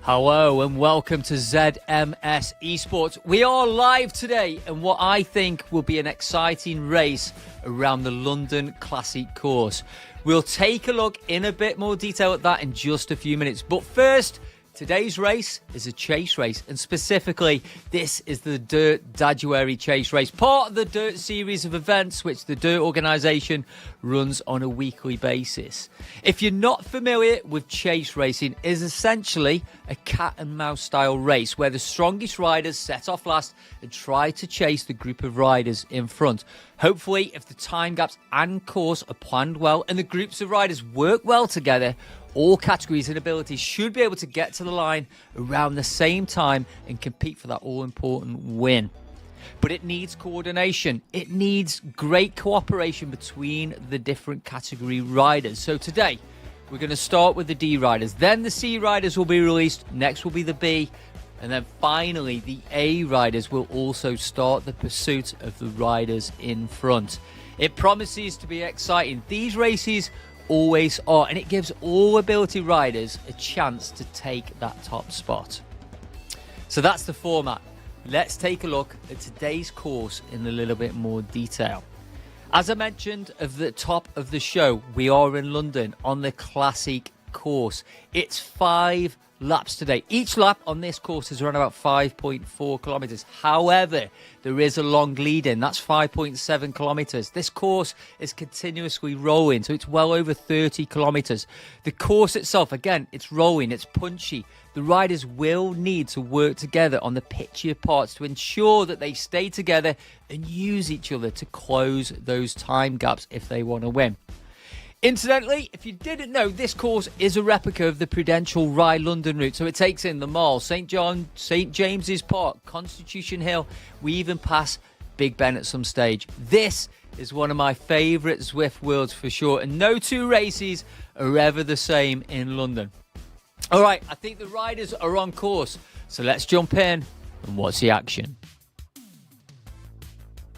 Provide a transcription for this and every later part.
Hello and welcome to ZMS Esports. We are live today in what I think will be an exciting race around the London Classic course. We'll take a look in a bit more detail at that in just a few minutes. But first, today's race is a chase race, and specifically, this is the Dirt Daguerre Chase Race, part of the Dirt series of events which the Dirt organisation runs on a weekly basis. If you're not familiar with chase racing, it is essentially a cat and mouse style race where the strongest riders set off last and try to chase the group of riders in front. Hopefully, if the time gaps and course are planned well and the groups of riders work well together, all categories and abilities should be able to get to the line around the same time and compete for that all-important win. But it needs coordination. It needs great cooperation between the different category riders. So today, we're going to start with the D riders. Then the C riders will be released. Next will be the B. And then finally, the A riders will also start the pursuit of the riders in front. It promises to be exciting. These races always are, and it gives all ability riders a chance to take that top spot. So that's the format. Let's take a look at today's course in a little bit more detail. As I mentioned at the top of the show, we are in London on the Classic course. It's 5 laps today. Each lap on this course is around about 5.4 kilometers. However, there is a long lead in. That's 5.7 kilometers. This course is continuously rolling, so it's well over 30 kilometers. The course itself, again, it's rolling, it's punchy. The riders will need to work together on the pitchier parts to ensure that they stay together and use each other to close those time gaps if they want to win. Incidentally, if you didn't know, this course is a replica of the Prudential Rye London route. So it takes in the Mall, St James's Park, Constitution Hill. We even pass Big Ben at some stage. This is one of my favourite Zwift worlds for sure. And no two races are ever the same in London. All right, I think the riders are on course. So let's jump in and watch the action.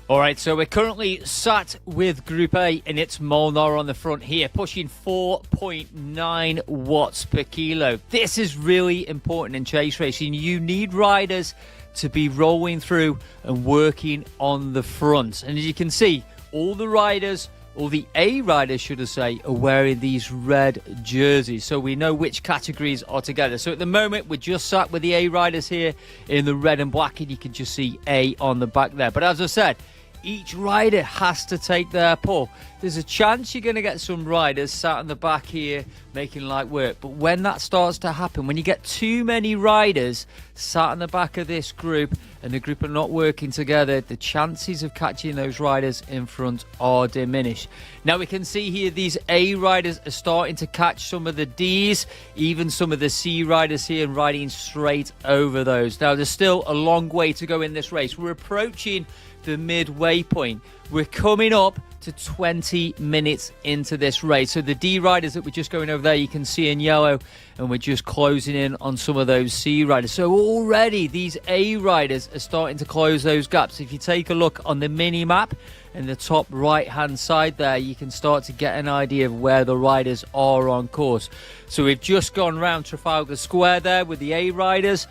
All right, so we're currently sat with Group A, and it's Molnar on the front here, pushing 4.9 watts per kilo. This is really important in chase racing. You need riders to be rolling through and working on the front. And as you can see, all the riders, or the A riders, should I say, are wearing these red jerseys. So we know which categories are together. So at the moment, we're just sat with the A riders here in the red and black, and you can just see A on the back there. But as I said, each rider has to take their pull. There's a chance you're going to get some riders sat in the back here making light work. But when that starts to happen, when you get too many riders sat in the back of this group and the group are not working together, the chances of catching those riders in front are diminished. Now we can see here these A riders are starting to catch some of the Ds, even some of the C riders here, and riding straight over those. Now there's still a long way to go in this race. We're approaching the midway point. We're coming up to 20 minutes into this race. So the D riders that we're just going over there, you can see in yellow, and we're just closing in on some of those C riders. So already these A riders are starting to close those gaps. If you take a look on the mini map in the top right hand side there, you can start to get an idea of where the riders are on course. So we've just gone round Trafalgar Square there with the A riders.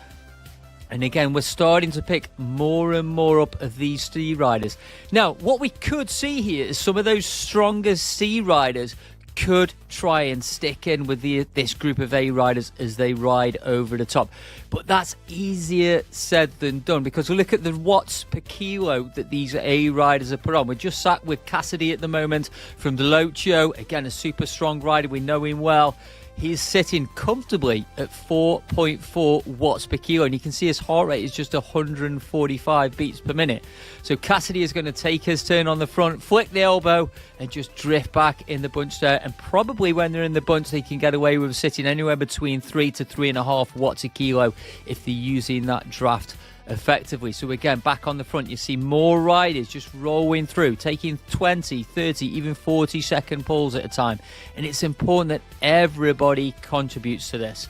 And again, we're starting to pick more and more up of these C riders. Now, what we could see here is some of those stronger C riders could try and stick in with this group of A riders as they ride over the top. But that's easier said than done, because we look at the watts per kilo that these A riders are put on. We're just sat with Cassidy at the moment from Delocho. Again, a super strong rider. We know him well. He's sitting comfortably at 4.4 watts per kilo, and you can see his heart rate is just 145 beats per minute. So Cassidy is going to take his turn on the front, flick the elbow, and just drift back in the bunch there. And probably when they're in the bunch, they can get away with sitting anywhere between 3 to 3.5 watts a kilo if they're using that draft effectively. So again, back on the front, you see more riders just rolling through, taking 20, 30, even 40 second pulls at a time. And it's important that everybody contributes to this.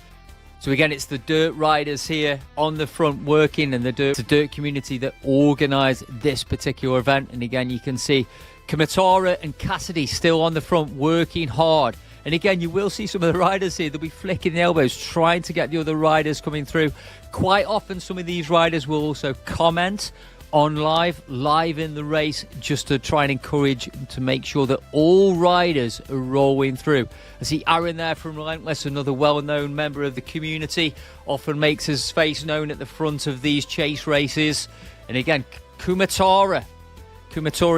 So again, it's the dirt riders here on the front working, and the dirt community that organise this particular event. And again, you can see Kamatara and Cassidy still on the front working hard. And again, you will see some of the riders here. They'll be flicking the elbows, trying to get the other riders coming through. Quite often, some of these riders will also comment on live in the race, just to try and encourage to make sure that all riders are rolling through. I see Aaron there from Relentless, another well-known member of the community, often makes his face known at the front of these chase races. And again, Kumatora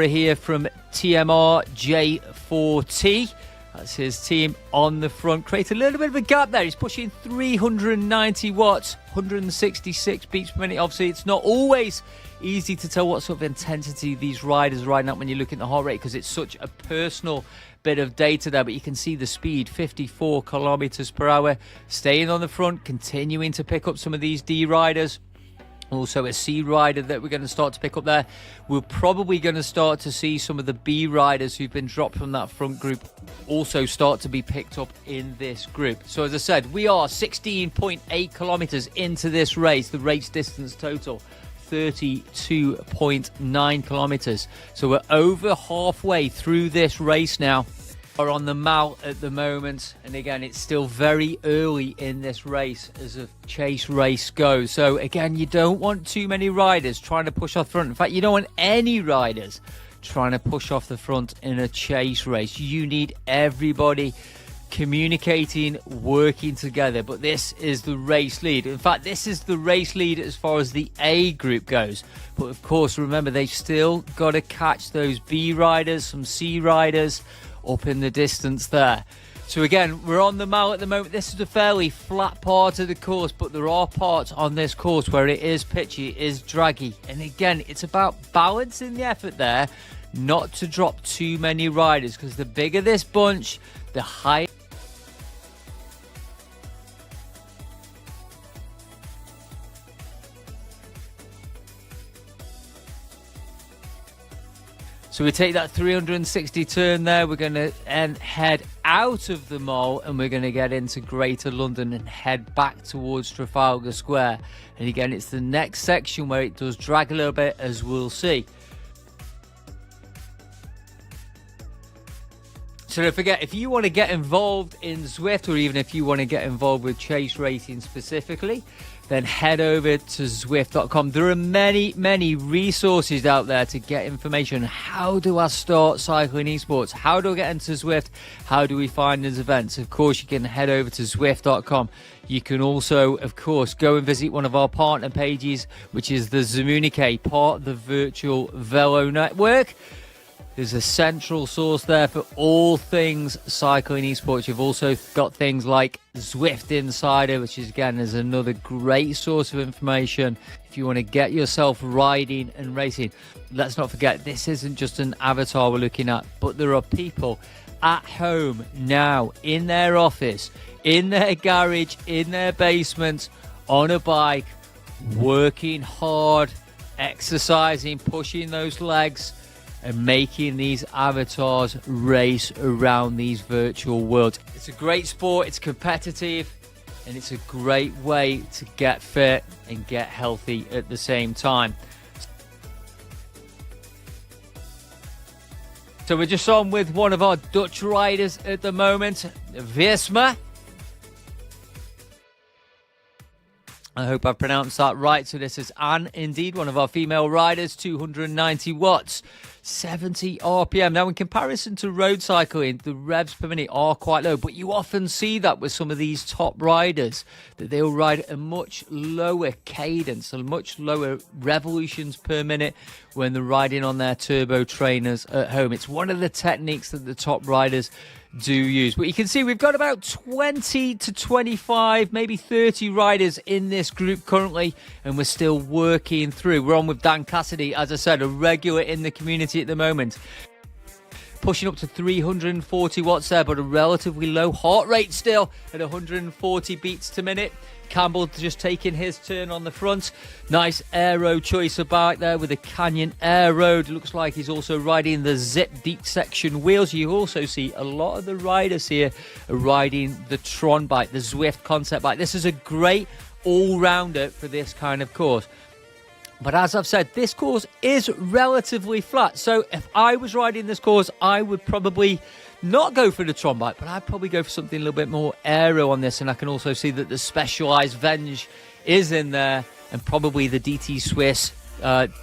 here from TMR J4T. That's his team on the front. Create a little bit of a gap there. He's pushing 390 watts, 166 beats per minute. Obviously, it's not always easy to tell what sort of intensity these riders are riding at when you look at the heart rate, because it's such a personal bit of data there. But you can see the speed, 54 kilometers per hour, staying on the front, continuing to pick up some of these D riders. Also a C rider that we're going to start to pick up there. We're probably going to start to see some of the B riders who've been dropped from that front group also start to be picked up in this group. So as I said, we are 16.8 kilometers into this race. The race distance total 32.9 kilometers. So we're over halfway through this race now. Are on the mount at the moment, and again, it's still very early in this race as a chase race goes. So again, you don't want too many riders trying to push off the front. In fact, you don't want any riders trying to push off the front in a chase race. You need everybody communicating, working together. But this is the race lead. In fact, this is the race lead as far as the A group goes. But of course, remember, they've still got to catch those B riders, some C riders up in the distance there. So again, we're on the mile at the moment. This is a fairly flat part of the course, but there are parts on this course where it is pitchy, it is draggy. And again, it's about balancing the effort there, not to drop too many riders, because the bigger this bunch, the higher. So we take that 360 turn there. We're going to head out of the mall, and we're going to get into Greater London and head back towards Trafalgar Square. And again, it's the next section where it does drag a little bit, as we'll see. So don't forget, if you want to get involved in Zwift, or even if you want to get involved with chase racing specifically, then head over to Zwift.com. There are many resources out there to get information. How do I start cycling esports? How do I get into Zwift? How do we find these events? Of course, you can head over to Zwift.com. You can also, of course, go and visit one of our partner pages, which is the Zwift, part of the Virtual Velo Network. There's a central source there for all things cycling esports. You've also got things like Zwift Insider, which is another great source of information if you want to get yourself riding and racing. Let's not forget, this isn't just an avatar we're looking at, but there are people at home now, in their office, in their garage, in their basement, on a bike, working hard, exercising, pushing those legs, and making these avatars race around these virtual worlds. It's a great sport, it's competitive, and it's a great way to get fit and get healthy at the same time. So we're just on with one of our Dutch riders at the moment, Visma. I hope I've pronounced that right. So this is Anne, indeed, one of our female riders, 290 watts, 70 RPM. Now, in comparison to road cycling, the revs per minute are quite low, but you often see that with some of these top riders, that they'll ride at a much lower cadence, a much lower revolutions per minute when they're riding on their turbo trainers at home. It's one of the techniques that the top riders do use. But you can see we've got about 20 to 25, maybe 30 riders in this group currently, and we're still working through. We're on with Dan Cassidy, as I said, a regular in the community at the moment. Pushing up to 340 watts there, but a relatively low heart rate still at 140 beats per minute. Campbell just taking his turn on the front. Nice aero choice of bike there with a Canyon Air Road. Looks like he's also riding the Zip Deep Section wheels. You also see a lot of the riders here are riding the Tron bike, the Zwift concept bike. This is a great all-rounder for this kind of course. But as I've said, this course is relatively flat. So if I was riding this course, I would probably not go for the Tron bike, but I'd probably go for something a little bit more aero on this. And I can also see that the Specialized Venge is in there, and probably the DT Swiss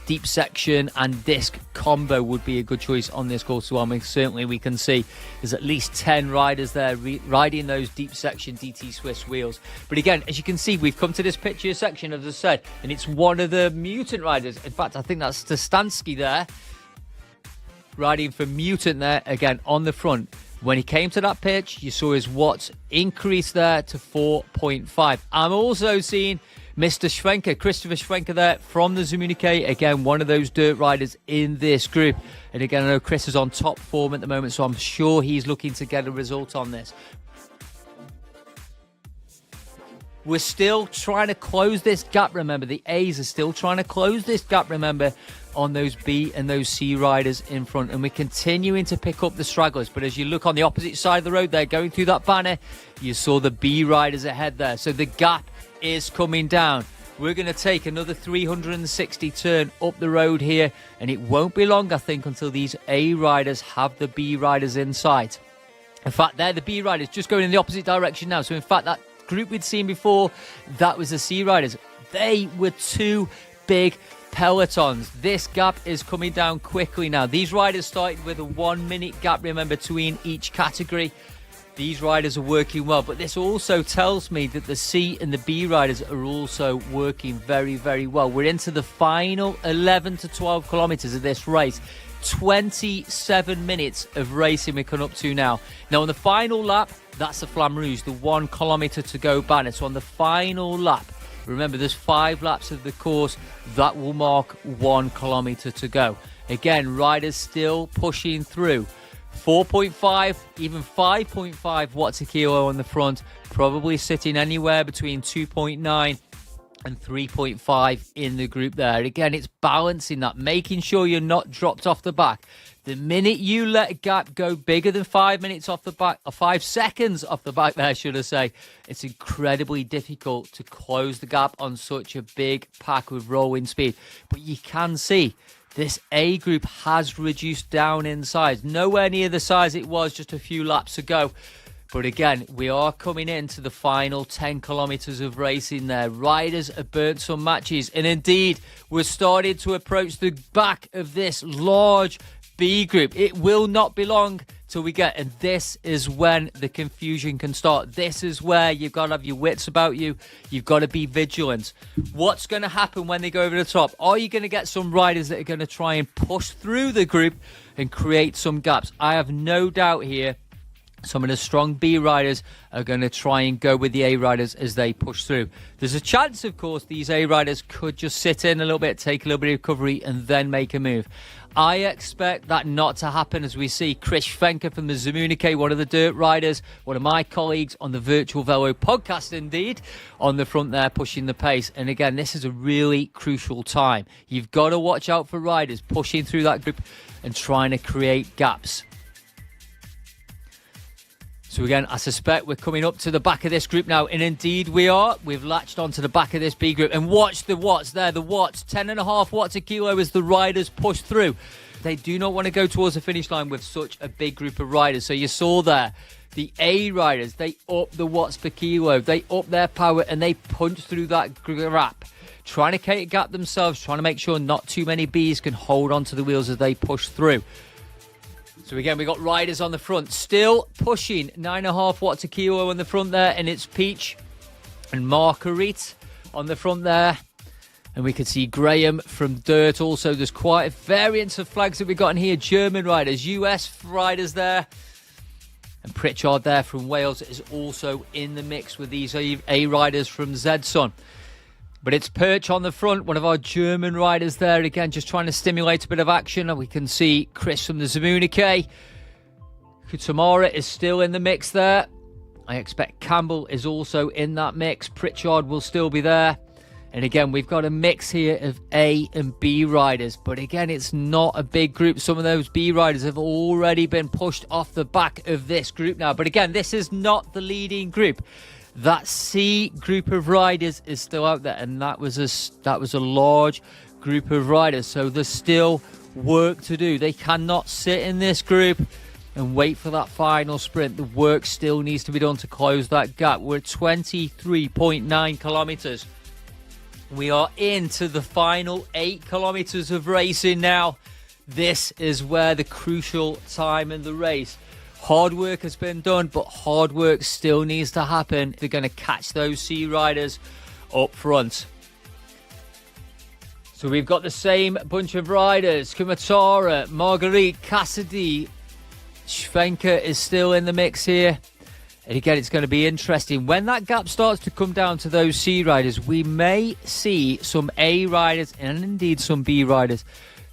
deep section and disc combo would be a good choice on this course as well. I mean, certainly we can see there's at least 10 riders there riding those deep section DT Swiss wheels. But again, as you can see, we've come to this picture section, as I said, and it's one of the Mutant riders. In fact, I think that's Stastansky there, riding for Mutant there, again, on the front. When he came to that pitch, you saw his watts increase there to 4.5. I'm also seeing Mr. Schwenker, Christopher Schwenker there from the Zwift. Again, one of those dirt riders in this group. And again, I know Chris is on top form at the moment, so I'm sure he's looking to get a result on this. We're still trying to close this gap, remember. The A's are still trying to close this gap, remember, on those B and those C riders in front. And we're continuing to pick up the stragglers. But as you look on the opposite side of the road there, going through that banner, you saw the B riders ahead there. So the gap is coming down. We're going to take another 360 turn up the road here. And it won't be long, I think, until these A riders have the B riders in sight. In fact, they're the B riders just going in the opposite direction now. So in fact, that group we'd seen before, that was the C riders. They were two big pelotons. This gap is coming down quickly now. These riders started with a 1 minute gap, remember, between each category. These riders are working well, but this also tells me that the C and the B riders are also working very, very well. We're into the final 11 to 12 kilometers of this race. 27 minutes of racing we're coming up to now. Now on the final lap, that's the Flamme Rouge, the 1 kilometer to go banner. So on the final lap, remember there's 5 laps of the course, that will mark 1 kilometer to go. Again, riders still pushing through. 4.5, even 5.5 watts a kilo on the front, probably sitting anywhere between 2.9 and 3.5 in the group there. Again, it's balancing that, making sure you're not dropped off the back. The minute you let a gap go bigger than 5 minutes off the back, or 5 seconds off the back there, should I say, it's incredibly difficult to close the gap on such a big pack with rolling speed. But you can see this A group has reduced down in size. Nowhere near the size it was just a few laps ago. But again, we are coming into the final 10 kilometers of racing there. Riders have burnt some matches. And indeed, we're starting to approach the back of this large B group. It will not be long till we get, and this is when the confusion can start. This is where you've got to have your wits about you. You've got to be vigilant. What's going to happen when they go over the top? Are you going to get some riders that are going to try and push through the group and create some gaps? I have no doubt here some of the strong B riders are going to try and go with the A riders as they push through. There's a chance, of course, these A riders could just sit in a little bit, take a little bit of recovery, and then make a move. I expect that not to happen as we see Chris Schwenker from the Zwift, one of the dirt riders, one of my colleagues on the Virtual Velo podcast, indeed, on the front there, pushing the pace. And again, this is a really crucial time. You've got to watch out for riders pushing through that group and trying to create gaps. So again, I suspect we're coming up to the back of this group now, and indeed we are. We've latched onto the back of this B group, and watch the watts there, the watts, 10.5 watts a kilo as the riders push through. They do not want to go towards the finish line with such a big group of riders. So you saw there, the A riders, they up the watts per kilo, they up their power, and they punch through that gap, trying to create a gap themselves, trying to make sure not too many Bs can hold onto the wheels as they push through. So again, we got riders on the front, still pushing 9.5 watts a kilo on the front there, and it's Peach and Marguerite on the front there. And we can see Graham from Dirt also. There's quite a variance of flags that we've got in here. German riders, US riders there. And Pritchard there from Wales is also in the mix with these A riders from Zedson. But it's Perch on the front, one of our German riders there. Again, just trying to stimulate a bit of action. And we can see Chris from the Zwift. Kutamara is still in the mix there. I expect Campbell is also in that mix. Pritchard will still be there. And again, we've got a mix here of A and B riders. But again, it's not a big group. Some of those B riders have already been pushed off the back of this group now. But again, this is not the leading group. That C group of riders is still out there, and that was a large group of riders. So there's still work to do. They cannot sit in this group and wait for that final sprint. The work still needs to be done to close that gap. We're at 23.9 kilometers. We are into the final 8 kilometers of racing now. This is where the crucial time in the race. Hard work has been done, but hard work still needs to happen. They're going to catch those C riders up front. So we've got the same bunch of riders. Kumatara, Marguerite, Cassidy, Schwenker is still in the mix here. And again, it's going to be interesting. When that gap starts to come down to those C riders, we may see some A riders and indeed some B riders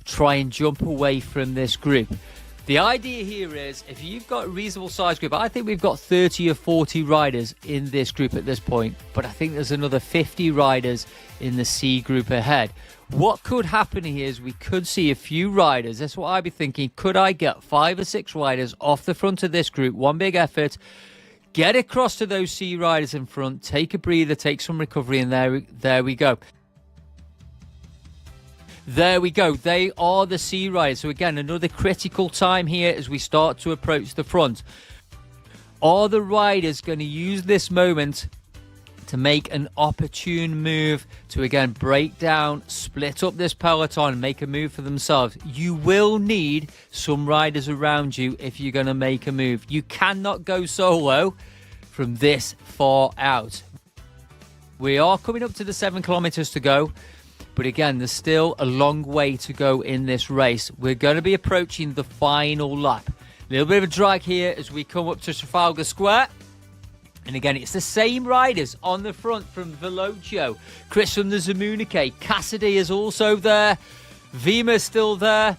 try and jump away from this group. The idea here is, if you've got a reasonable size group, I think we've got 30 or 40 riders in this group at this point, but I think there's another 50 riders in the C group ahead. What could happen here is we could see a few riders. That's what I'd be thinking. Could I get 5 or 6 riders off the front of this group? One big effort. Get across to those C riders in front. Take a breather. Take some recovery. And there we go. There we go. They are the C riders. So again, another critical time here as we start to approach the front. Are the riders going to use this moment to make an opportune move to, again, break down, split up this peloton, and make a move for themselves? You will need some riders around you if you're going to make a move. You cannot go solo from this far out. We are coming up to the 7 kilometers to go, but again, there's still a long way to go in this race. We're going to be approaching the final lap. A little bit of a drag here as we come up to Trafalgar Square. And again, it's the same riders on the front from Velocio. Chris from the Zamunike. Cassidy is also there. Vima's still there.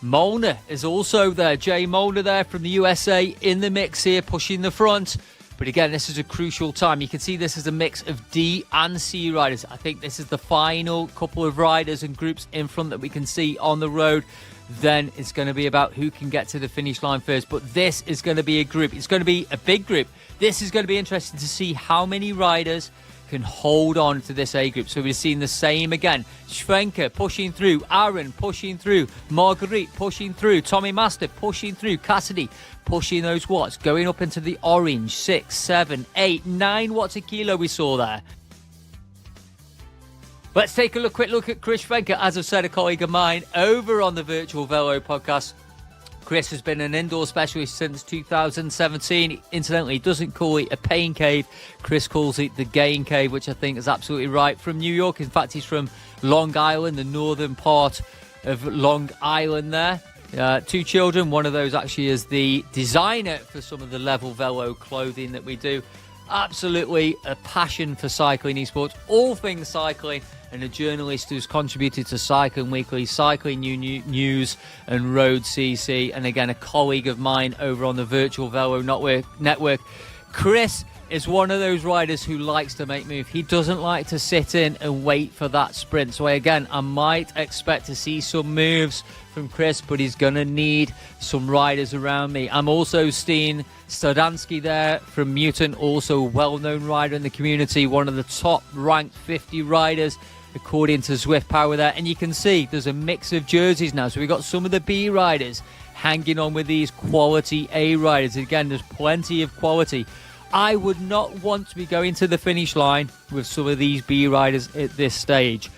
Molnar is also there. Jay Molnar there from the USA in the mix here, pushing the front. But again, this is a crucial time. You can see this is a mix of D and C riders. I think this is the final couple of riders and groups in front that we can see on the road. Then it's going to be about who can get to the finish line first. But this is going to be a group. It's going to be a big group. This is going to be interesting to see how many riders can hold on to this A group. So we've seen the same again. Schwenker pushing through. Aaron pushing through. Marguerite pushing through. Tommy Master pushing through. Cassidy pushing those watts. Going up into the orange. 6, 7, 8, 9 watts a kilo we saw there. Let's take a quick look at Chris Schwenker. As I've said, a colleague of mine over on the Virtual Velo podcast. Chris has been an indoor specialist since 2017. Incidentally, he doesn't call it a pain cave. Chris calls it the gain cave, which I think is absolutely right. From New York. In fact, he's from Long Island, the northern part of Long Island there. 2 children. One of those actually is the designer for some of the Level Velo clothing that we do. Absolutely a passion for cycling esports, all things cycling, and a journalist who's contributed to Cycling Weekly, Cycling News and Road CC, and again a colleague of mine over on the Virtual Velo Network. Chris is one of those riders who likes to make moves. He doesn't like to sit in and wait for that sprint. So again, I might expect to see some moves from Chris, but he's going to need some riders around me. I'm also seeing Stodansky there from Mutant, also a well-known rider in the community, one of the top-ranked 50 riders according to Zwift Power there. And you can see there's a mix of jerseys now. So we've got some of the B riders hanging on with these quality A riders. Again, there's plenty of quality. I would not want to be going to the finish line with some of these B riders at this stage.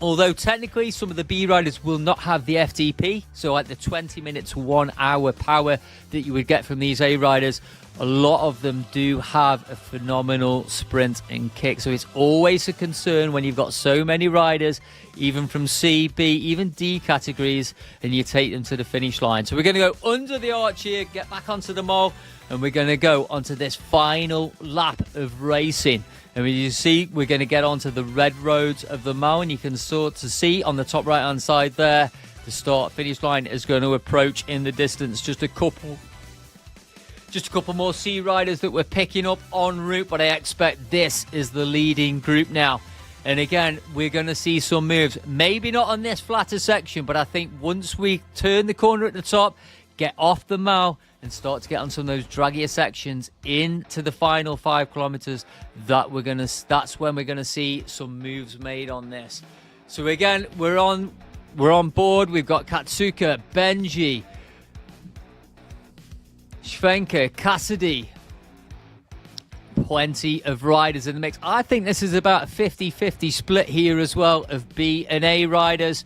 Although technically some of the B riders will not have the FTP, so like the 20 minutes, 1 hour power that you would get from these A riders, a lot of them do have a phenomenal sprint and kick. So it's always a concern when you've got so many riders, even from C, B, even D categories, and you take them to the finish line. So we're going to go under the arch here, get back onto the mall, and we're going to go onto this final lap of racing. And as you see, we're going to get onto the red roads of the mall, and you can sort of see on the top right hand side there, the start finish line is going to approach in the distance. Just a couple more C riders that we're picking up en route, but I expect this is the leading group now. And again, we're going to see some moves. Maybe not on this flatter section, but I think once we turn the corner at the top, get off the mile and start to get on some of those draggier sections into the final 5 kilometers, that's when we're gonna see some moves made on this. So again, we're on board. We've got Katsuka, Benji, Schwenker, Cassidy. Plenty of riders in the mix. I think this is about a 50-50 split here as well of B and A riders.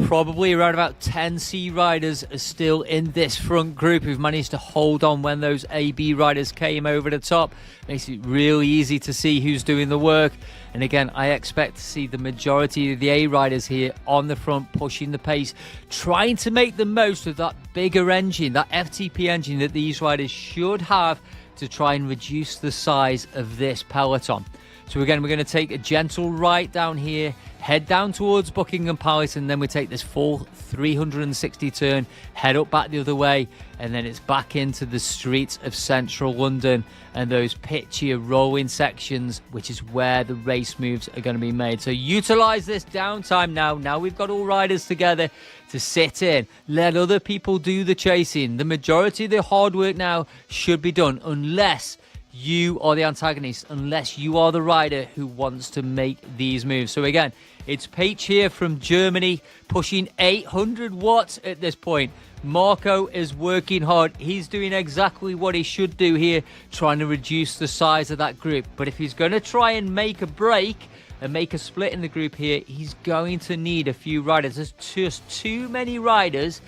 Probably around about 10 C riders are still in this front group who've managed to hold on when those AB riders came over the top. Makes it really easy to see who's doing the work. And again, I expect to see the majority of the A riders here on the front pushing the pace, trying to make the most of that bigger engine, that FTP engine that these riders should have to try and reduce the size of this peloton. So again, we're going to take a gentle right down here, head down towards Buckingham Palace, and then we take this full 360 turn, head up back the other way, and then it's back into the streets of central London and those pitchier rolling sections, which is where the race moves are going to be made. So utilize this downtime now. Now we've got all riders together to sit in, let other people do the chasing. The majority of the hard work now should be done, unless you are the antagonist, unless you are the rider who wants to make these moves. So again, it's Paige here from Germany, pushing 800 watts at this point. Marco is working hard. He's doing exactly what he should do here, trying to reduce the size of that group. But if he's going to try and make a break and make a split in the group here, he's going to need a few riders. There's just too many riders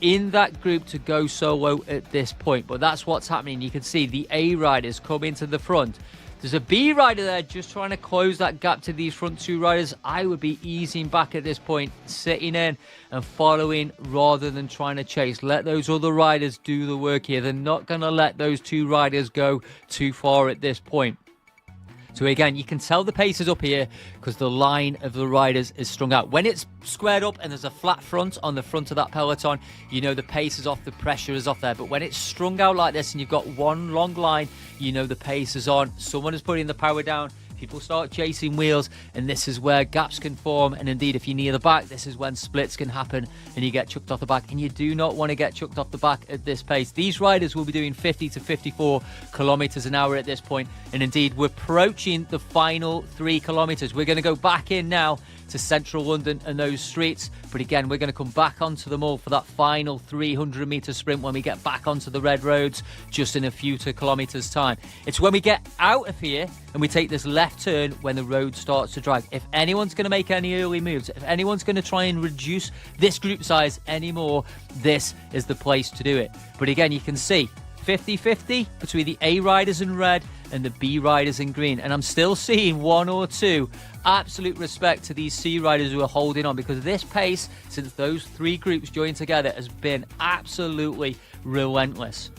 in that group to go solo at this point. But that's what's happening. You can see the A riders come into the front. There's a B rider there just trying to close that gap to these front 2 riders. I would be easing back at this point, sitting in and following rather than trying to chase. Let those other riders do the work here. They're not going to let those 2 riders go too far at this point. So again, you can tell the pace is up here because the line of the riders is strung out. When it's squared up and there's a flat front on the front of that peloton, you know the pace is off, the pressure is off there. But when it's strung out like this and you've got one long line, you know the pace is on. Someone is putting the power down. People start chasing wheels, and this is where gaps can form. And indeed, if you're near the back, this is when splits can happen and you get chucked off the back. And you do not want to get chucked off the back at this pace. These riders will be doing 50 to 54 kilometers an hour at this point. And indeed, we're approaching the final 3 kilometers. We're going to go back in now to central London and those streets. But again, we're going to come back onto them all for that final 300-meter sprint when we get back onto the red roads just in a few kilometers time. It's when we get out of here and we take this left turn when the road starts to drag. If anyone's going to make any early moves, if anyone's going to try and reduce this group size anymore, this is the place to do it. But again, you can see 50-50 between the A riders in red and the B riders in green. And I'm still seeing 1 or 2 absolute respect to these C riders who are holding on, because this pace, since those 3 groups joined together, has been absolutely relentless.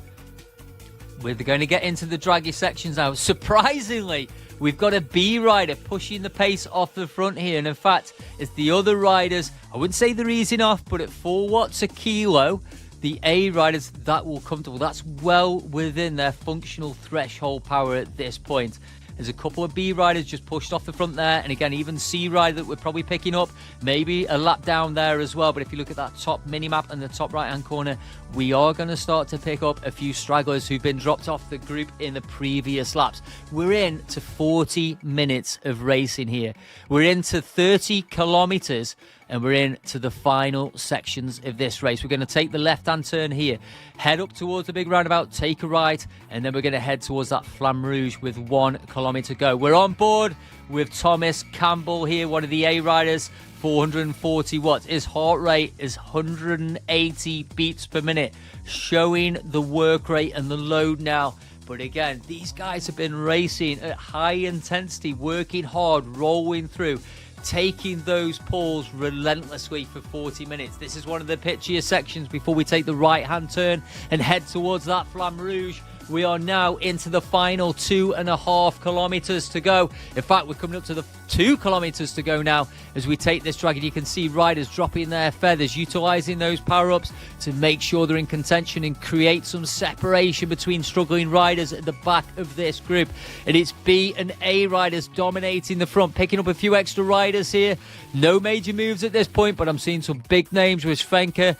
We're going to get into the draggy sections now. Surprisingly, we've got a B rider pushing the pace off the front here. And in fact, it's the other riders, I wouldn't say they're easing off, but at 4 watts a kilo, the A riders, that will comfortable. That's well within their functional threshold power at this point. There's a couple of B riders just pushed off the front there. And again, even C rider that we're probably picking up. Maybe a lap down there as well. But if you look at that top mini-map and the top right-hand corner, we are going to start to pick up a few stragglers who've been dropped off the group in the previous laps. We're into 40 minutes of racing here. We're into 30 kilometers. And we're into the final sections of this race. We're going to take the left-hand turn here, head up towards the big roundabout, take a right, and then we're going to head towards that Flamme Rouge with 1 kilometer to go. We're on board with Thomas Campbell here, one of the A riders, 440 watts. His heart rate is 180 beats per minute, showing the work rate and the load now. But again, these guys have been racing at high intensity, working hard, rolling through, taking those pulls relentlessly for 40 minutes. This is one of the pitchier sections before we take the right-hand turn and head towards that Flamme Rouge. We are now into the final 2.5 kilometers to go. In fact, we're coming up to the 2 kilometers to go now as we take this drag. And you can see riders dropping their feathers, utilizing those power-ups to make sure they're in contention and create some separation between struggling riders at the back of this group. And it's B and A riders dominating the front, picking up a few extra riders here. No major moves at this point, but I'm seeing some big names with Schwenker,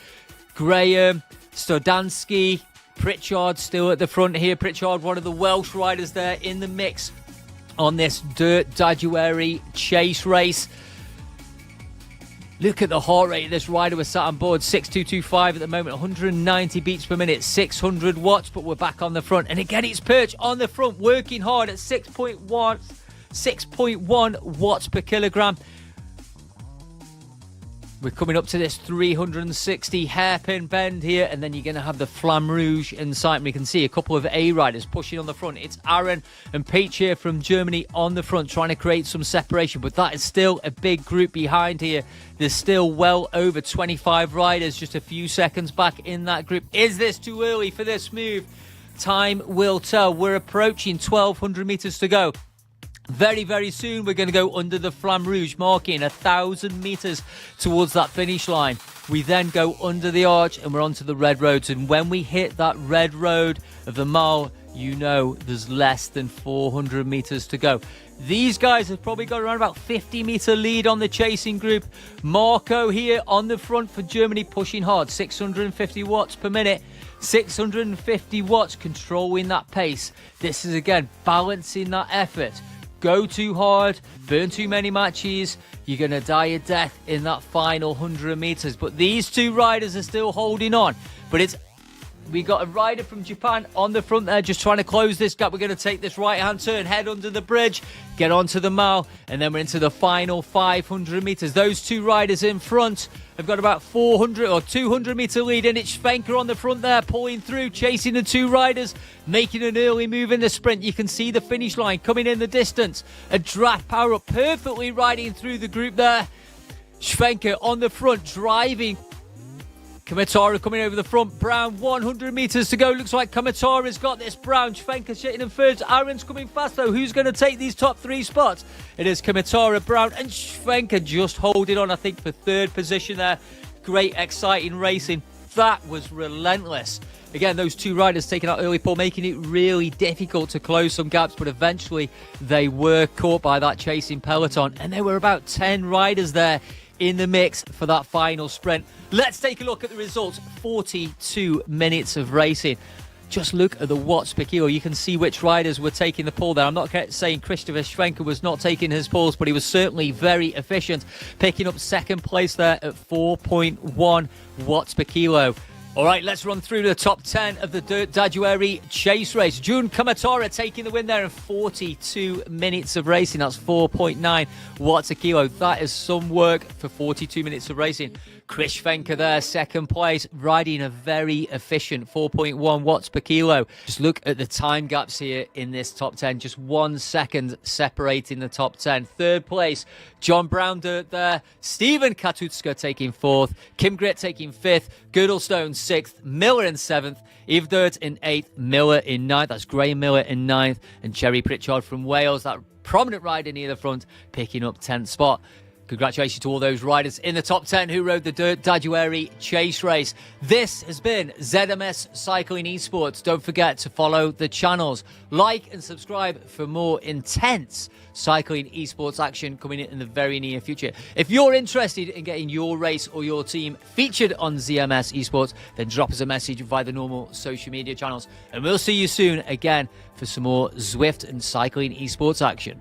Graham, Stodansky, Pritchard still at the front here. Pritchard, one of the Welsh riders there in the mix on this Dirt Daguerre chase race. Look at the heart rate of this rider. We're sat on board 6225 at the moment, 190 beats per minute, 600 watts, but we're back on the front. And again, it's Perch on the front, working hard at 6.1 watts per kilogram. We're coming up to this 360 hairpin bend here, and then you're going to have the Flamme Rouge in sight. And we can see a couple of A riders pushing on the front. It's Aaron and Peach here from Germany on the front, trying to create some separation, but that is still a big group behind here. There's still well over 25 riders, just a few seconds back in that group. Is this too early for this move? Time will tell. We're approaching 1,200 meters to go. Very, very soon, we're going to go under the Flamme Rouge, marking 1,000 meters towards that finish line. We then go under the arch and we're onto the red roads. And when we hit that red road of the mile, you know there's less than 400 meters to go. These guys have probably got around about 50-meter lead on the chasing group. Marco here on the front for Germany, pushing hard, 650 watts per minute. 650 watts, controlling that pace. This is, again, balancing that effort. Go too hard, burn too many matches, you're going to die a death in that final 100 meters. But these two riders are still holding on. But we got a rider from Japan on the front there, just trying to close this gap. We're going to take this right-hand turn, head under the bridge, get onto the mile, and then we're into the final 500 meters. Those two riders in front have got about 400 or 200 meter lead, and it's Schwenker on the front there, pulling through, chasing the two riders, making an early move in the sprint. You can see the finish line coming in the distance. A draft power up, perfectly riding through the group there. Schwenker on the front, driving. Kamatara coming over the front. Brown, 100 meters to go. Looks like Kamatara's got this. Brown, Schwenker sitting in third. Aaron's coming fast though. Who's going to take these top three spots? It is Kamatara, Brown, and Schwenker just holding on, I think, for third position there. Great, exciting racing. That was relentless. Again, those two riders taking out early pole, making it really difficult to close some gaps, but eventually they were caught by that chasing peloton, and there were about 10 riders there in the mix for that final sprint. Let's take a look at the results. 42 minutes of racing. Just look at the watts per kilo. You can see which riders were taking the pole there. I'm not saying Christopher Schwenker was not taking his poles, but he was certainly very efficient, picking up second place there at 4.1 watts per kilo. All right, let's run through the top 10 of the Dirt Daguerre chase race. Jun Kamatara taking the win there in 42 minutes of racing. That's 4.9 watts a kilo. That is some work for 42 minutes of racing. Chris Schwenker there, second place, riding a very efficient 4.1 watts per kilo. Just look at the time gaps here in this top 10. Just 1 second separating the top 10. Third place, John Brown there. Stephen Katutska taking fourth. Kim Grit taking fifth. Girdlestone sixth. Miller in seventh. Eve Dirt in eighth. Miller in ninth. That's Graham Miller in ninth. And Cherry Pritchard from Wales, that prominent rider near the front, picking up 10th spot. Congratulations to all those riders in the top 10 who rode the Dirt Daguerre chase race. This has been ZMS Cycling Esports. Don't forget to follow the channels. Like and subscribe for more intense cycling esports action coming in the very near future. If you're interested in getting your race or your team featured on ZMS Esports, then drop us a message via the normal social media channels. And we'll see you soon again for some more Zwift and cycling esports action.